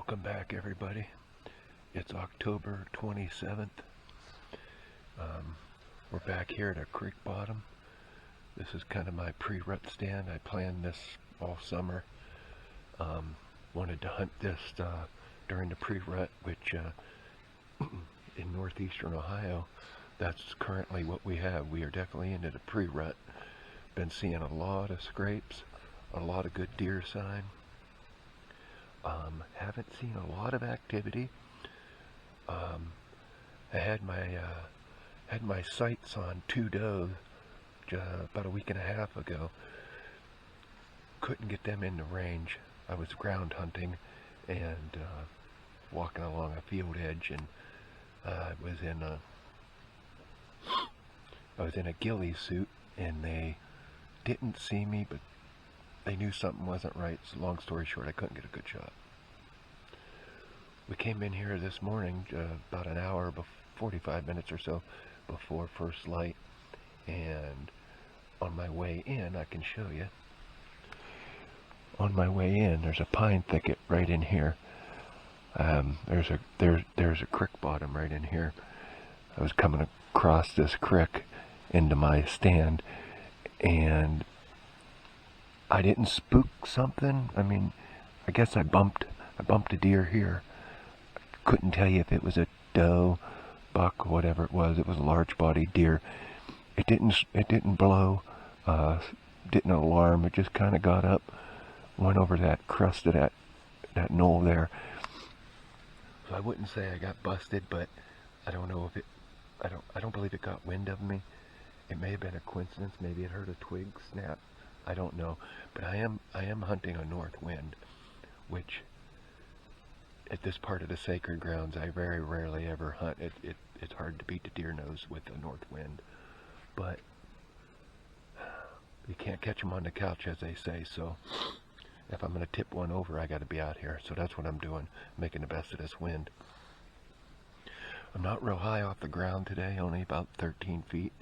Welcome back, everybody. It's October 27th. We're back here at a creek bottom. This is kind of my pre-rut stand. I planned this all summer. Wanted to hunt this during the pre-rut, which in northeastern Ohio, that's currently what we have. We are definitely into the pre-rut. Been seeing a lot of scrapes, a lot of good deer sign. Haven't seen a lot of activity. I had my sights on two does about a week and a half ago. Couldn't get them in the range. I was ground hunting and walking along a field edge, and I was in a ghillie suit, and they didn't see me, but they knew something wasn't right. So long story short, I couldn't get a good shot. We came in here this morning about an hour, 45 minutes or so before first light, and on my way in, I can show you. On my way in, there's a pine thicket right in here. There's a creek bottom right in here. I was coming across this creek into my stand, and I didn't spook something. I mean, I guess I bumped a deer here. Couldn't tell you if it was a doe, buck, whatever it was. It was a large-bodied deer. It didn't blow, didn't alarm. It just kind of got up, went over that crust of that knoll there. So I wouldn't say I got busted, but I don't know if it. I don't believe it got wind of me. It may have been a coincidence. Maybe it heard a twig snap. I don't know. But I am hunting a north wind, which at this part of the sacred grounds I very rarely ever hunt. It's hard to beat the deer nose with a north wind, but you can't catch them on the couch, as they say. So if I'm going to tip one over, I got to be out here. So that's what I'm doing, making the best of this wind. I'm not real high off the ground today, only about 13 feet.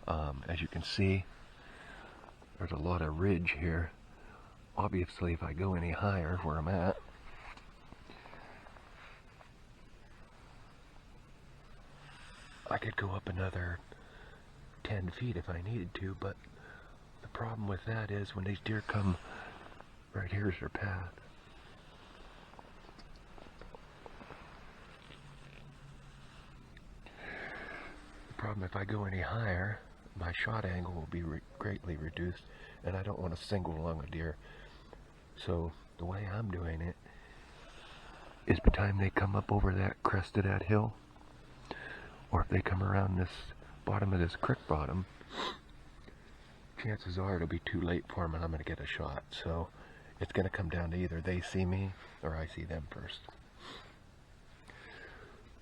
As you can see, there's a lot of ridge here. Obviously, if I go any higher where I'm at, I could go up another 10 feet if I needed to, but the problem with that is when these deer come, right here's their path. The problem, if I go any higher, my shot angle will be greatly reduced, and I don't want to single lung a deer. So the way I'm doing it is by the time they come up over that crest of that hill, or if they come around this bottom of this creek bottom, chances are it'll be too late for them and I'm going to get a shot. So it's going to come down to either they see me or I see them first.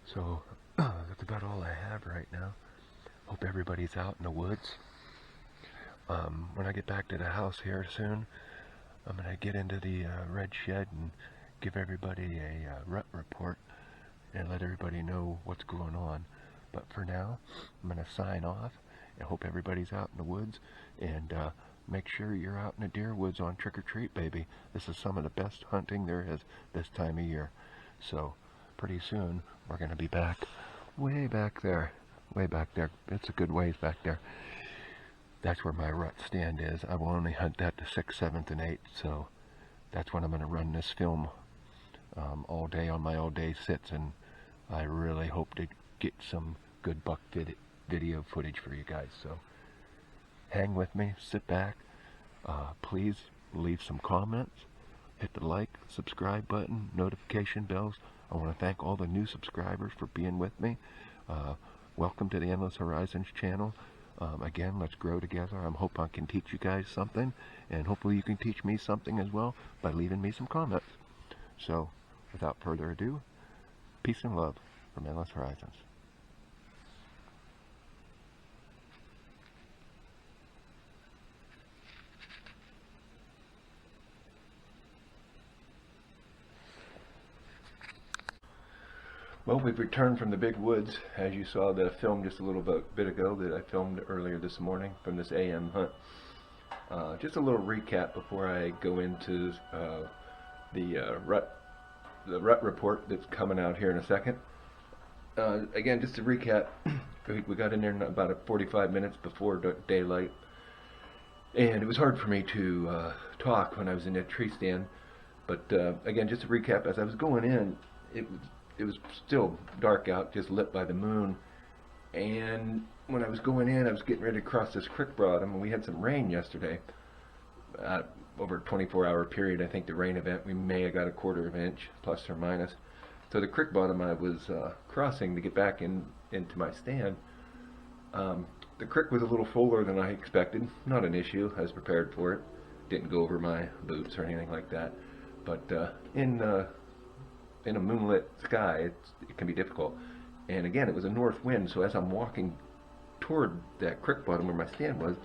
So that's about all I have right now. Hope everybody's out in the woods. When I get back to the house here soon, I'm going to get into the red shed and give everybody a rut report and let everybody know what's going on. But for now, I'm going to sign off and hope everybody's out in the woods, and make sure you're out in the deer woods on trick or treat, baby. This is some of the best hunting there is this time of year. So pretty soon we're going to be back way back there. It's a good ways back there. That's where my rut stand is. I will only hunt that to 6th, 7th, and 8th, so that's when I'm going to run this film all day on my all-day sits, and I really hope to get some good buck video footage for you guys. So hang with me, sit back, please leave some comments, hit the like, subscribe button, notification bells. I want to thank all the new subscribers for being with me. Welcome to the Endless Horizons channel. Again, let's grow together. I hope I can teach you guys something, and hopefully you can teach me something as well by leaving me some comments. So without further ado, peace and love from Endless Horizons. Well, we've returned from the big woods. As you saw the film just a little bit ago that I filmed earlier this morning from this AM hunt. Just a little recap before I go into the rut the rut report that's coming out here in a second. Again, just to recap, we got in there about 45 minutes before daylight, and it was hard for me to talk when I was in that tree stand. But again, just to recap, as I was going in, it was still dark out, just lit by the moon. And when I was going in, I was getting ready to cross this creek bottom, and we had some rain yesterday. Over a 24-hour period, I think the rain event, we may have got a quarter of an inch, plus or minus. So the creek bottom I was crossing to get back into my stand, the creek was a little fuller than I expected. Not an issue. I was prepared for it. Didn't go over my boots or anything like that. But in a moonlit sky, it can be difficult. And again, it was a north wind, so as I'm walking toward that creek bottom where my stand was,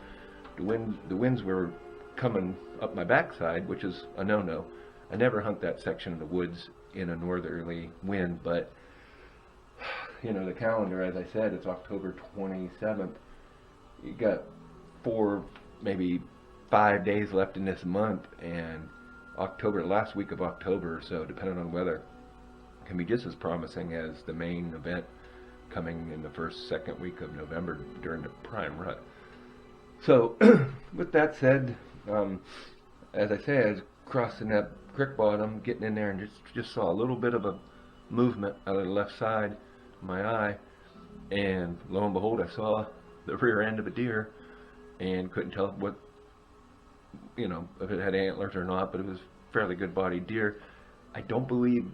the winds were coming up my backside, which is a no-no. I never hunt that section of the woods in a northerly wind, but you know, the calendar, as I said, it's October 27th. You got 4, maybe 5 days left in this month, and October, last week of October, so depending on weather, can be just as promising as the main event coming in the second week of November during the prime rut. So, with that said, as I say, I was crossing that creek bottom, getting in there, and just saw a little bit of a movement out of the left side of my eye, and lo and behold, I saw the rear end of a deer, and couldn't tell what, you know, if it had antlers or not, but it was a fairly good bodied deer. I don't believe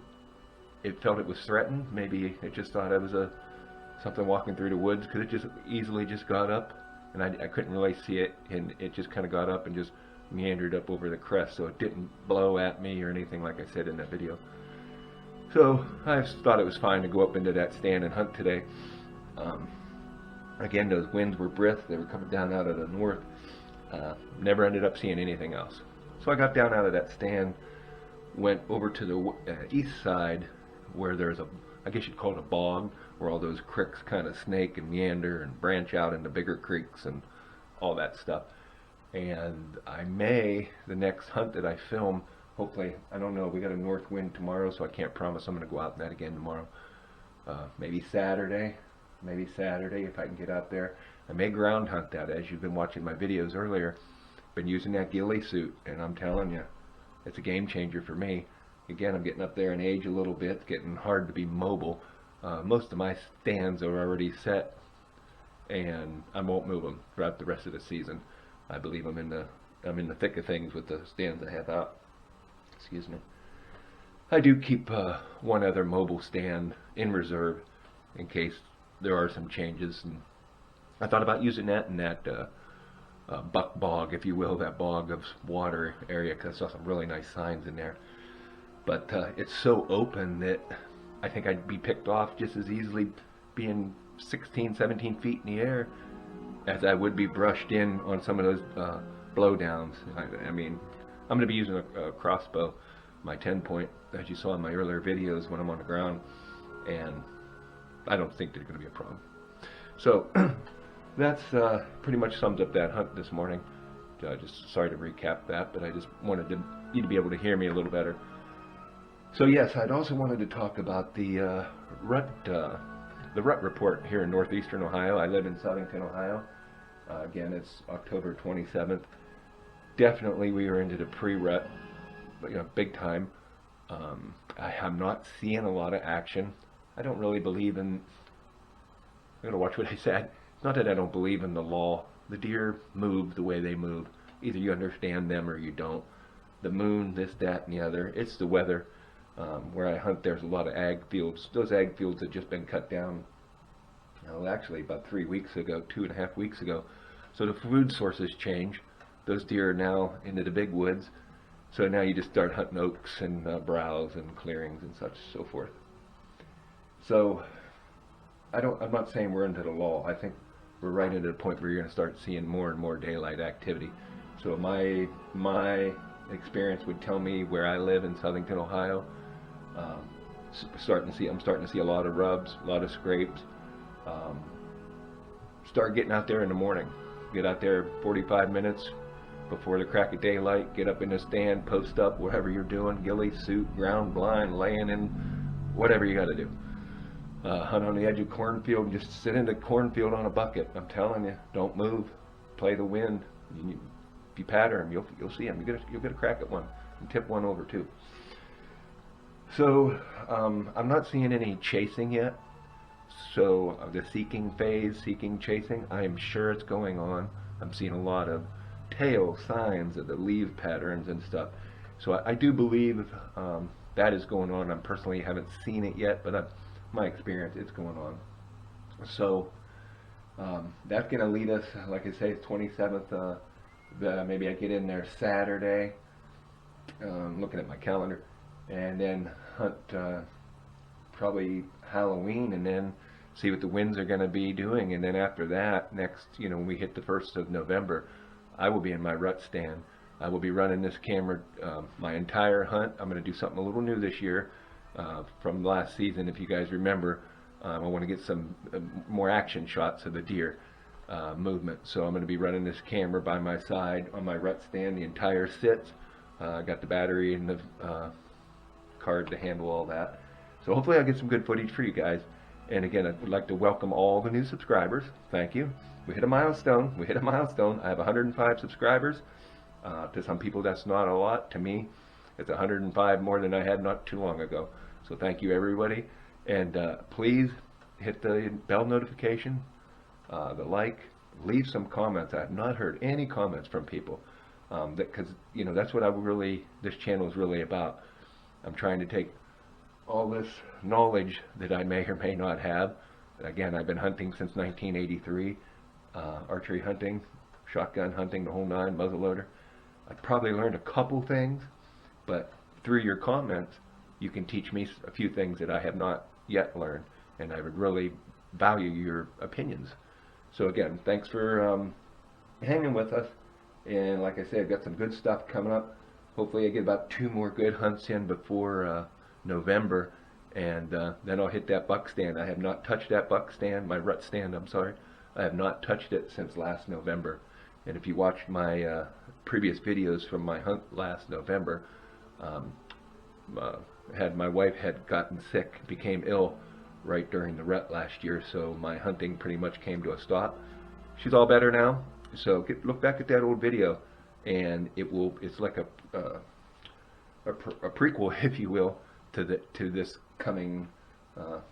it felt it was threatened. Maybe it just thought I was something walking through the woods, because it just easily just got up, and I couldn't really see it, and it just kind of got up and just meandered up over the crest, so it didn't blow at me or anything like I said in that video. So I thought it was fine to go up into that stand and hunt today. Again, those winds were brisk. They were coming down out of the north. Never ended up seeing anything else. So I got down out of that stand, went over to the east side where there's I guess you'd call it a bog, where all those creeks kind of snake and meander and branch out into bigger creeks and all that stuff. And the next hunt that I film, hopefully, I don't know, we got a north wind tomorrow, so I can't promise I'm going to go out in that again tomorrow. Maybe Saturday if I can get out there. I may ground hunt that, as you've been watching my videos earlier. Been using that ghillie suit, and I'm telling you, it's a game changer for me. Again, I'm getting up there in age a little bit. It's getting hard to be mobile. Most of my stands are already set, and I won't move them throughout the rest of the season. I believe I'm in the thick of things with the stands I have out. Excuse me. I do keep one other mobile stand in reserve in case there are some changes, and I thought about using that in that buck bog, if you will, that bog of water area, because I saw some really nice signs in there. But it's so open that I think I'd be picked off just as easily being 16, 17 feet in the air as I would be brushed in on some of those blowdowns. I mean, I'm going to be using a crossbow, my 10-point, as you saw in my earlier videos when I'm on the ground, and I don't think there's going to be a problem. So that's pretty much sums up that hunt this morning. Just sorry to recap that, but I just wanted you to be able to hear me a little better. So yes, I'd also wanted to talk about the rut report here in northeastern Ohio. I live in Southington, Ohio. Again, it's October 27th. Definitely we are into the pre-rut, but big time. I am not seeing a lot of action. I don't really believe in, I'm going to watch what I said. It's not that I don't believe in the law. The deer move the way they move. Either you understand them or you don't. The moon, this, that, and the other. It's the weather. Where I hunt, there's a lot of ag fields. Those ag fields had just been cut down, actually about 3 weeks ago, 2.5 weeks ago. So the food sources change. Those deer are now into the big woods. So now you just start hunting oaks and browse and clearings and such, so forth. So I'm not saying we're into the law. I think we're right into the point where you're going to start seeing more and more daylight activity. So my experience would tell me where I live in Southington, Ohio, I'm starting to see a lot of rubs, a lot of scrapes. Start getting out there in the morning. Get out there 45 minutes, before the crack of daylight, get up in the stand, post up, whatever you're doing, ghillie suit, ground blind, laying in, whatever you got to do. Hunt on the edge of cornfield and just sit in the cornfield on a bucket. I'm telling you, don't move, play the wind. If you pattern them, you'll see them. You'll get a crack at one and tip one over too. So I'm not seeing any chasing yet. So the seeking phase, seeking, chasing, I am sure it's going on. I'm seeing a lot of tail signs of the leaf patterns and stuff. So I do believe that is going on. I personally haven't seen it yet, but my experience, it's going on. So that's going to lead us, like I say, 27th. Maybe I get in there Saturday. Looking at my calendar, and then hunt probably Halloween, and then see what the winds are going to be doing. And then after that, next, when we hit the 1st of November, I will be in my rut stand. I will be running this camera my entire hunt. I'm going to do something a little new this year from last season. If you guys remember, I want to get some more action shots of the deer movement. So I'm going to be running this camera by my side on my rut stand the entire sits. I got the battery and the card to handle all that. So hopefully I'll get some good footage for you guys. And again, I would like to welcome all the new subscribers. Thank you. We hit a milestone. We hit a milestone. I have 105 subscribers. To some people, that's not a lot. To me, it's 105 more than I had not too long ago. So thank you, everybody. And please hit the bell notification, the like, leave some comments. I have not heard any comments from people. Because that's what this channel is really about. I'm trying to take all this knowledge that I may or may not have. Again, I've been hunting since 1983, archery hunting, shotgun hunting, the whole nine, muzzleloader. I probably learned a couple things, but through your comments, you can teach me a few things that I have not yet learned, and I would really value your opinions. So again, thanks for hanging with us. And like I said, I've got some good stuff coming up. Hopefully I get about 2 more good hunts in before November, and then I'll hit that buck stand. I have not touched that buck stand, my rut stand, I'm sorry. I have not touched it since last November. And if you watched my previous videos from my hunt last November, my wife had gotten sick, became ill right during the rut last year, so my hunting pretty much came to a stop. She's all better now. So look back at that old video, and it's like a prequel, if you will, to this coming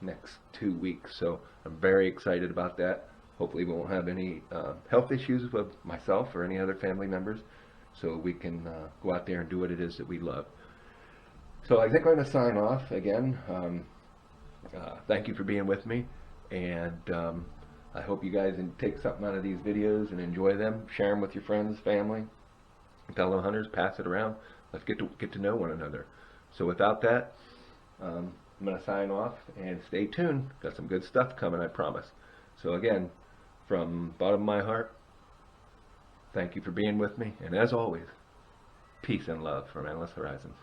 next 2 weeks. So I'm very excited about that. Hopefully we won't have any health issues with myself or any other family members, so we can go out there and do what it is that we love. So I think I'm going to sign off again. Thank you for being with me, and I hope you guys take something out of these videos and enjoy them. Share them with your friends, family, fellow hunters. Pass it around. Let's get to know one another. So without that, I'm going to sign off, and stay tuned. Got some good stuff coming, I promise. So again, from the bottom of my heart, thank you for being with me. And as always, peace and love from Endless Horizons.